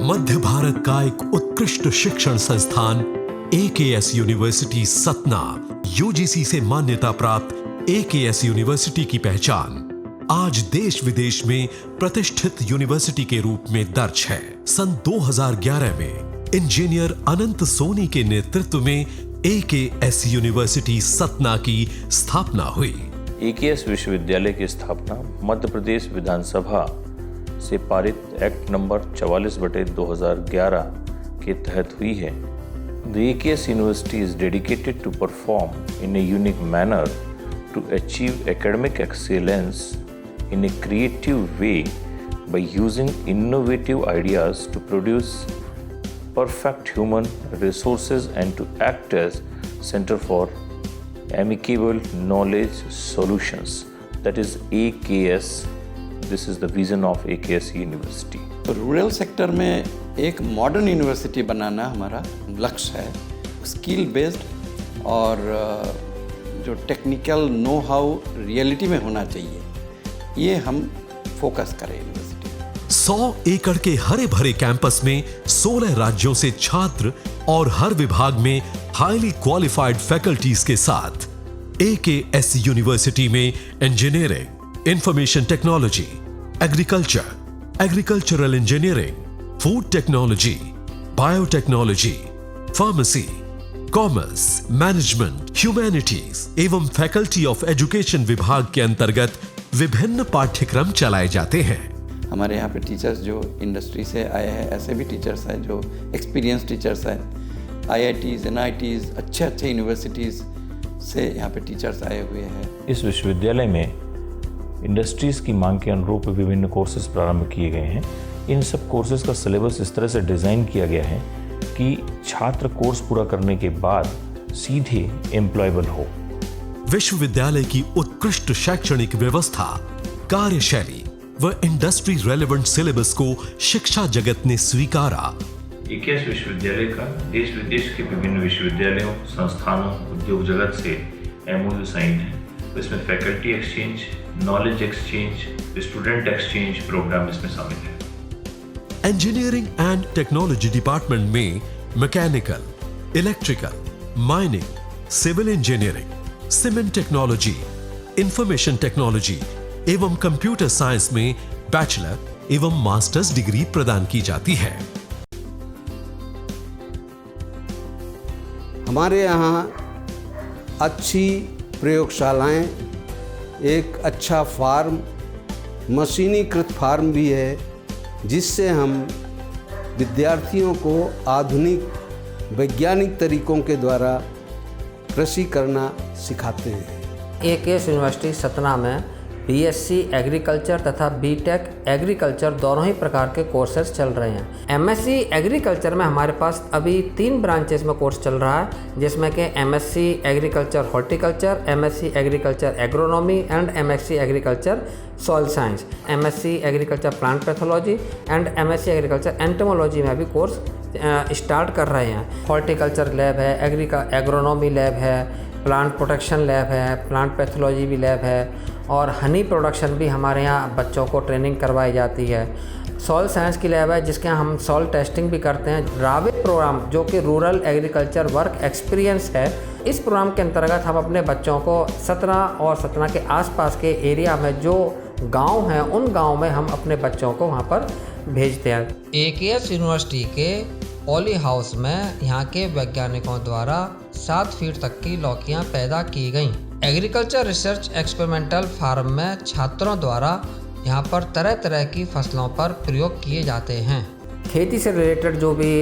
मध्य भारत का एक उत्कृष्ट शिक्षण संस्थान AKS यूनिवर्सिटी सतना UGC से मान्यता प्राप्त AKS यूनिवर्सिटी की पहचान आज देश विदेश में प्रतिष्ठित यूनिवर्सिटी के रूप में दर्ज है। सन 2011 में इंजीनियर अनंत सोनी के नेतृत्व में AKS यूनिवर्सिटी सतना की स्थापना हुई। AKS विश्वविद्यालय की स्थापना मध्य प्रदेश विधानसभा से पारित एक्ट नंबर 44/2011 के तहत हुई है। The AKS University is dedicated to perform in a unique manner to achieve academic excellence in a creative way by using innovative ideas to produce perfect human resources and to act as center for amicable knowledge solutions. That is AKS. This is the vision of AKS University. Rural sector में एक modern university बनाना हमारा लक्ष्य है। Skill based और जो technical know how reality में होना चाहिए, ये हम फोकस करें यूनिवर्सिटी। 100 एकड़ के हरे भरे कैंपस में 16 राज्यों से छात्र और हर विभाग में हाईली क्वालिफाइड फैकल्टीज के साथ AKS यूनिवर्सिटी में engineering, information technology, agriculture, agricultural engineering, food technology, biotechnology, pharmacy, commerce, management, humanities एवं फैकल्टी ऑफ एजुकेशन विभाग के अंतर्गत विभिन्न पाठ्यक्रम चलाए जाते हैं। हमारे यहाँ पे टीचर्स जो इंडस्ट्री से आए हैं, ऐसे भी टीचर्स हैं जो एक्सपीरियंस टीचर्स हैं। IITs, NITs, अच्छे यूनिवर्सिटीज़ से यहाँ पे टीचर्स आए हुए हैं। इस विश्वविद्यालय में इंडस्ट्रीज़ की मांग के अनुरूप विभिन्न कोर्सेज प्रारंभ किए गए हैं। इन सब कोर्सेज का सिलेबस इस तरह से डिज़ाइन किया गया है कि छात्र कोर्स पूरा करने के बाद सीधे एम्प्लॉयबल हो। विश्वविद्यालय की उत्कृष्ट शैक्षणिक व्यवस्था, कार्यशैली व इंडस्ट्री रेलेवेंट सिलेबस को शिक्षा जगत ने स्वीकारा। AKS विश्वविद्यालय का देश विदेश के विभिन्न विश्वविद्यालयों, संस्थानों, उद्योग जगत से MOU साइन है। इसमें faculty exchange, knowledge exchange, student exchange program इसमें शामिल है। इंजीनियरिंग एंड टेक्नोलॉजी डिपार्टमेंट में mechanical, electrical, mining, civil engineering, cement technology, information technology एवं कंप्यूटर साइंस में बैचलर एवं मास्टर्स डिग्री प्रदान की जाती है। हमारे यहाँ अच्छी प्रयोगशालाएं, एक अच्छा फार्म, मशीनीकृत फार्म भी है, जिससे हम विद्यार्थियों को आधुनिक वैज्ञानिक तरीकों के द्वारा कृषि करना सिखाते हैं। AKS यूनिवर्सिटी सतना में BSc एग्रीकल्चर तथा BTech एग्रीकल्चर दोनों ही प्रकार के कोर्सेज चल रहे हैं। MSc एग्रीकल्चर में हमारे पास अभी 3 ब्रांचेस में कोर्स चल रहा है, जिसमें कि MSc agriculture horticulture, MSc agriculture agronomy and MSc agriculture soil science, MSc agriculture plant pathology and MSc agriculture entomology में भी कोर्स स्टार्ट कर रहे हैं। हॉर्टिकल्चर लैब है, एग्रोनॉमी लैब है, प्लांट प्रोटेक्शन लैब है, प्लांट पैथोलॉजी भी लैब है और हनी प्रोडक्शन भी हमारे यहाँ बच्चों को ट्रेनिंग करवाई जाती है। सॉइल साइंस की लैब है, जिसके यहाँ हम सॉइल टेस्टिंग भी करते हैं। रावे प्रोग्राम जो कि रूरल एग्रीकल्चर वर्क एक्सपीरियंस है, इस प्रोग्राम के अंतर्गत हम अपने बच्चों को सतना और सतना के आसपास के एरिया में जो गांव हैं, उन गांव में हम अपने बच्चों को वहाँ पर भेजते हैं। AKS यूनिवर्सिटी के पॉली हाउस में यहाँ के वैज्ञानिकों द्वारा 7 फीट तक की लौकियाँ पैदा की गईं। एग्रीकल्चर रिसर्च एक्सपेरिमेंटल फार्म में छात्रों द्वारा यहाँ पर तरह तरह की फसलों पर प्रयोग किए जाते हैं। खेती से रिलेटेड जो भी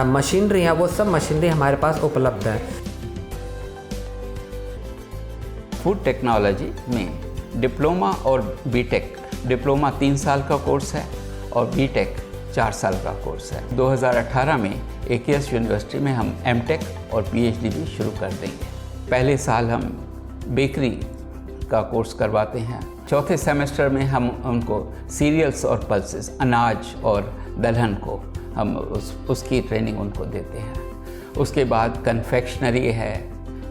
मशीनरी है, वो सब मशीनरी हमारे पास उपलब्ध है। फूड टेक्नोलॉजी में डिप्लोमा और BTech, डिप्लोमा 3 साल का कोर्स है और BTech 4 साल का कोर्स है। 2018 में AKS यूनिवर्सिटी में हम MTech और PhD भी शुरू कर देंगे। पहले साल हम बेकरी का कोर्स करवाते हैं। चौथे सेमेस्टर में हम उनको सीरियल्स और पल्सेस, अनाज और दलहन को हम उसकी ट्रेनिंग उनको देते हैं। उसके बाद कन्फेक्शनरी है,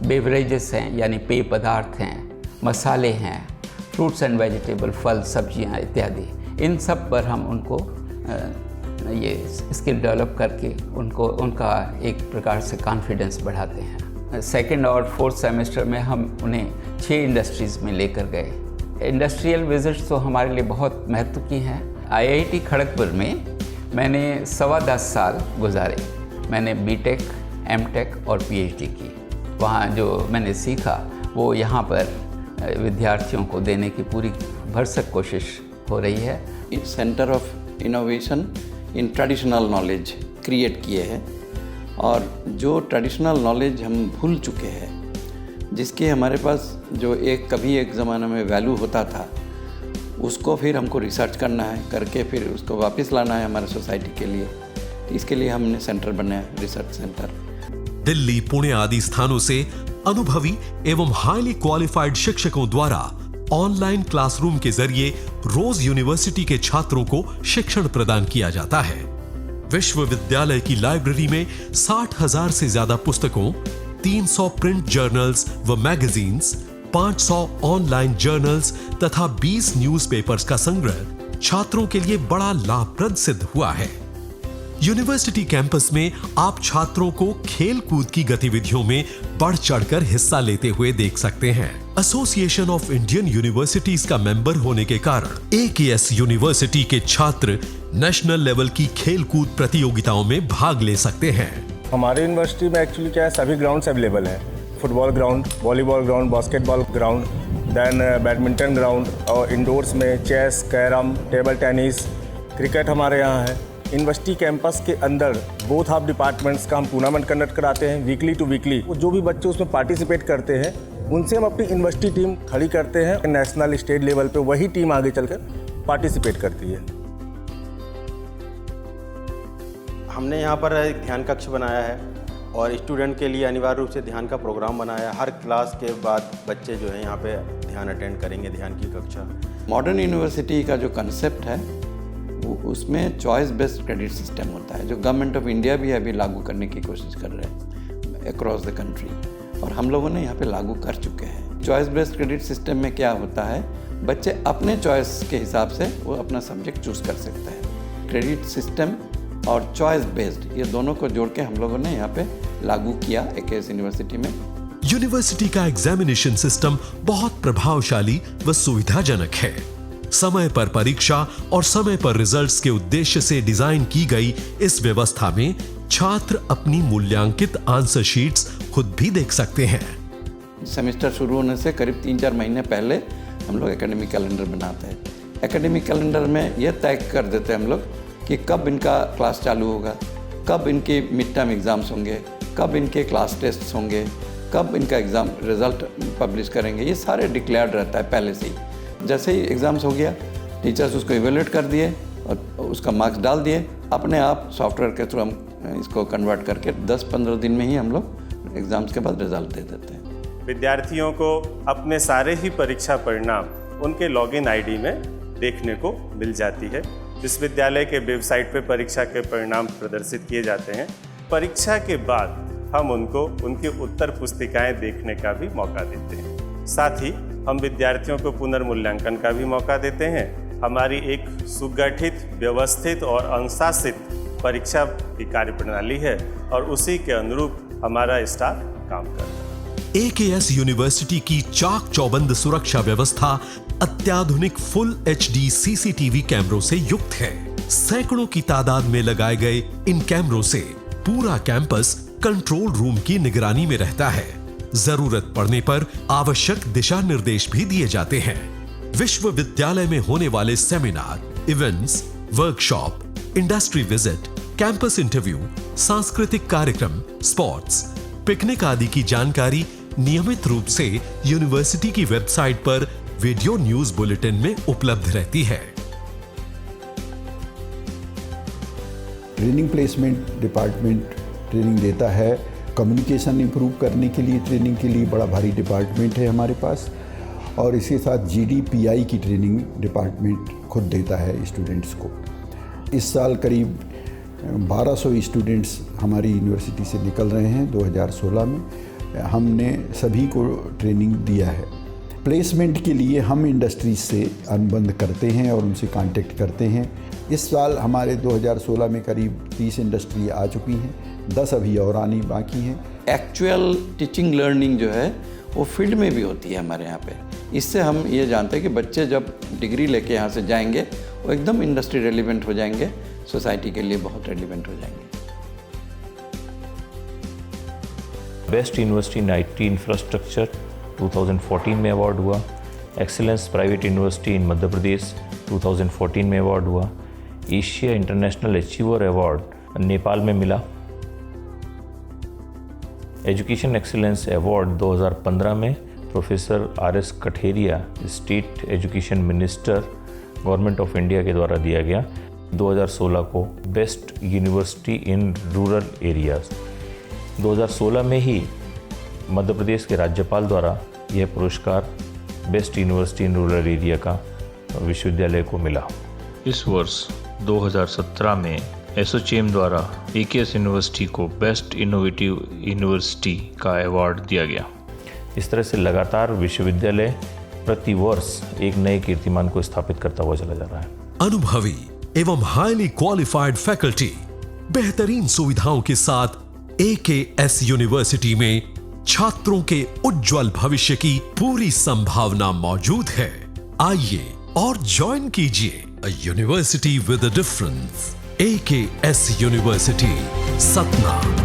बेवरेजेस हैं यानी पेय पदार्थ हैं, मसाले हैं, फ्रूट्स एंड वेजिटेबल, फल, सब्जियां इत्यादि, इन सब पर हम उनको ये स्किल डेवलप करके उनका एक प्रकार से कॉन्फिडेंस बढ़ाते हैं। सेकेंड और फोर्थ सेमेस्टर में हम उन्हें 6 इंडस्ट्रीज़ में लेकर गए। इंडस्ट्रियल विजिट्स तो हमारे लिए बहुत महत्व की हैं। IIT खड़गपुर में मैंने 10.25 साल गुजारे। मैंने BTech, MTech और PhD की। वहाँ जो मैंने सीखा वो यहाँ पर विद्यार्थियों को देने की पूरी भरसक कोशिश हो रही है। Centre of innovation in traditional knowledge create किए हैं, और जो ट्रेडिशनल नॉलेज हम भूल चुके हैं, जिसके हमारे पास जो कभी एक ज़माने में वैल्यू होता था, उसको फिर हमको रिसर्च करना है, करके फिर उसको वापस लाना है हमारे सोसाइटी के लिए। इसके लिए हमने सेंटर बनाया, रिसर्च सेंटर। दिल्ली, पुणे आदि स्थानों से अनुभवी एवं हाईली क्वालिफाइड शिक्षकों द्वारा ऑनलाइन क्लासरूम के जरिए रोज यूनिवर्सिटी के छात्रों को शिक्षण प्रदान किया जाता है। विश्वविद्यालय की लाइब्रेरी में 60,000 से ज्यादा पुस्तकों, 300 प्रिंट जर्नल्स व मैगजीन्स, 500 ऑनलाइन जर्नल्स तथा 20 न्यूज़पेपर्स का संग्रह छात्रों के लिए बड़ा लाभप्रद सिद्ध हुआ है। यूनिवर्सिटी कैंपस में आप छात्रों को खेल कूद की गतिविधियों में बढ़ चढ़कर हिस्सा लेते हुए देख सकते हैं। एसोसिएशन ऑफ इंडियन यूनिवर्सिटीज का मेंबर होने के कारण AKS यूनिवर्सिटी के छात्र नेशनल लेवल की खेल कूद प्रतियोगिताओं में भाग ले सकते हैं। हमारे यूनिवर्सिटी में एक्चुअली क्या है, सभी ग्राउंड्स अवेलेबल हैं। Football ground, volleyball ground, basketball ground, then badminton ground, और इंडोर्स में chess, carrom, table tennis, cricket हमारे यहाँ है। यूनिवर्सिटी कैंपस के अंदर बोथ ऑफ डिपार्टमेंट्स का हम टूर्नामेंट कंडक्ट कराते हैं वीकली टू वीकली। जो भी बच्चे उसमें पार्टिसिपेट करते हैं उनसे हम अपनी यूनिवर्सिटी टीम खड़ी करते हैं। नेशनल स्टेट लेवल पे वही टीम आगे चलकर पार्टिसिपेट करती है। हमने यहाँ पर एक ध्यान कक्ष बनाया है और स्टूडेंट के लिए अनिवार्य रूप से ध्यान का प्रोग्राम बनाया है। हर क्लास के बाद बच्चे जो है यहाँ पे ध्यान अटेंड करेंगे, ध्यान की कक्षा। मॉडर्न यूनिवर्सिटी का जो कंसेप्ट है उसमें चॉइस बेस्ड क्रेडिट सिस्टम होता है, जो गवर्नमेंट ऑफ इंडिया भी अभी लागू करने की कोशिश कर रहे हैं अक्रॉस द कंट्री, और हम लोगों ने यहाँ पे लागू कर चुके हैं। चॉइस बेस्ड क्रेडिट सिस्टम में क्या होता है, बच्चे अपने चॉइस के हिसाब से वो अपना सब्जेक्ट चूज कर सकते हैं। क्रेडिट सिस्टम और चॉइस बेस्ड ये दोनों को जोड़ के हम लोगों ने यहाँ पे लागू किया AKS यूनिवर्सिटी में। यूनिवर्सिटी का एग्जामिनेशन सिस्टम बहुत प्रभावशाली व सुविधाजनक है। समय पर परीक्षा और समय पर रिजल्ट्स के उद्देश्य से डिजाइन की गई इस व्यवस्था में छात्र अपनी मूल्यांकित आंसर शीट्स खुद भी देख सकते हैं। सेमेस्टर शुरू होने से करीब 3-4 महीने पहले हम लोग एकेडमिक कैलेंडर बनाते हैं। एकेडमिक कैलेंडर में ये तय कर देते हैं हम लोग कि कब इनका क्लास चालू होगा, कब इनके मिड टर्म एग्ज़ाम्स होंगे, कब इनके क्लास टेस्ट्स होंगे, कब इनका एग्ज़ाम रिज़ल्ट पब्लिश करेंगे। ये सारे डिक्लेयर्ड रहता है पहले से ही। जैसे ही एग्ज़ाम्स हो गया, टीचर्स उसको इवेल्यूएट कर दिए और उसका मार्क्स डाल दिए। अपने आप सॉफ्टवेयर के थ्रू हम इसको कन्वर्ट करके 10-15 दिन में ही हम लोग एग्ज़ाम्स के बाद रिजल्ट दे देते हैं। विद्यार्थियों को अपने सारे ही परीक्षा परिणाम उनके लॉगिन आईडी में देखने को मिल जाती है। विश्वविद्यालय के वेबसाइट पर परीक्षा के परिणाम प्रदर्शित किए जाते हैं। परीक्षा के बाद हम उनको उनकी उत्तर पुस्तिकाएं देखने का भी मौका देते हैं। साथ ही हम विद्यार्थियों को पुनर्मूल्यांकन का भी मौका देते हैं। हमारी एक सुगठित, व्यवस्थित और अनुशासित परीक्षा की कार्यप्रणाली है और उसी के अनुरूप हमारा स्टाफ काम करता है। AKS यूनिवर्सिटी की चाक चौबंद सुरक्षा व्यवस्था अत्याधुनिक फुल HD CCTV कैमरों से युक्त है। सैकड़ों की तादाद में लगाए गए इन कैमरों से पूरा कैंपस कंट्रोल रूम की निगरानी में रहता है। जरूरत पड़ने पर आवश्यक दिशा निर्देश भी दिए जाते हैं। विश्वविद्यालय में होने वाले seminar, events, workshop, industry visit, campus interview, सांस्कृतिक कार्यक्रम, स्पोर्ट्स, पिकनिक आदि की जानकारी नियमित रूप से यूनिवर्सिटी की वेबसाइट पर वीडियो न्यूज बुलेटिन में उपलब्ध रहती है। ट्रेनिंग प्लेसमेंट डिपार्टमेंट ट्रेनिंग देता है। कम्युनिकेशन इंप्रूव करने के लिए ट्रेनिंग के लिए बड़ा भारी डिपार्टमेंट है हमारे पास, और इसके साथ GDPI की ट्रेनिंग डिपार्टमेंट खुद देता है स्टूडेंट्स को। इस साल करीब 1200 स्टूडेंट्स हमारी यूनिवर्सिटी से निकल रहे हैं। 2016 में हमने सभी को ट्रेनिंग दिया है। प्लेसमेंट के लिए हम इंडस्ट्रीज से अनुबंध करते हैं और उनसे कांटेक्ट करते हैं। इस साल हमारे 2016 में करीब 30 इंडस्ट्री आ चुकी हैं, 10 अभी और आनी बाकी हैं। एक्चुअल टीचिंग लर्निंग जो है वो फील्ड में भी होती है हमारे यहाँ पे। इससे हम ये जानते हैं कि बच्चे जब डिग्री लेके यहाँ से जाएंगे वो एकदम इंडस्ट्री रेलिवेंट हो जाएंगे, सोसाइटी के लिए बहुत रेलिवेंट हो जाएंगे। Best university in IT infrastructure 2014 में अवार्ड हुआ। एक्सीलेंस प्राइवेट यूनिवर्सिटी इन मध्य प्रदेश 2014 में अवार्ड हुआ। Asia international achiever award Nepal में मिला। एजुकेशन एक्सीलेंस अवार्ड 2015 में professor RS. Katheria, state education minister, government of India के द्वारा दिया गया। 2016 को best university in rural areas. 2016 में ही मध्य प्रदेश के राज्यपाल द्वारा यह पुरस्कार best university in rural area का विश्वविद्यालय को मिला। इस वर्ष 2017 में एसोचेम द्वारा एकेएस यूनिवर्सिटी को बेस्ट इनोवेटिव यूनिवर्सिटी का अवार्ड दिया गया। इस तरह से लगातार विश्वविद्यालय प्रति वर्ष एक नए कीर्तिमान को स्थापित करता हुआ चला जा रहा है। अनुभवी एवं हाईली क्वालिफाइड फैकल्टी, बेहतरीन सुविधाओं के साथ एकेएस यूनिवर्सिटी में छात्रों के उज्जवल भविष्य की पूरी संभावना मौजूद है। आइए और ज्वाइन कीजिए a university with a difference. AKS university, Satna.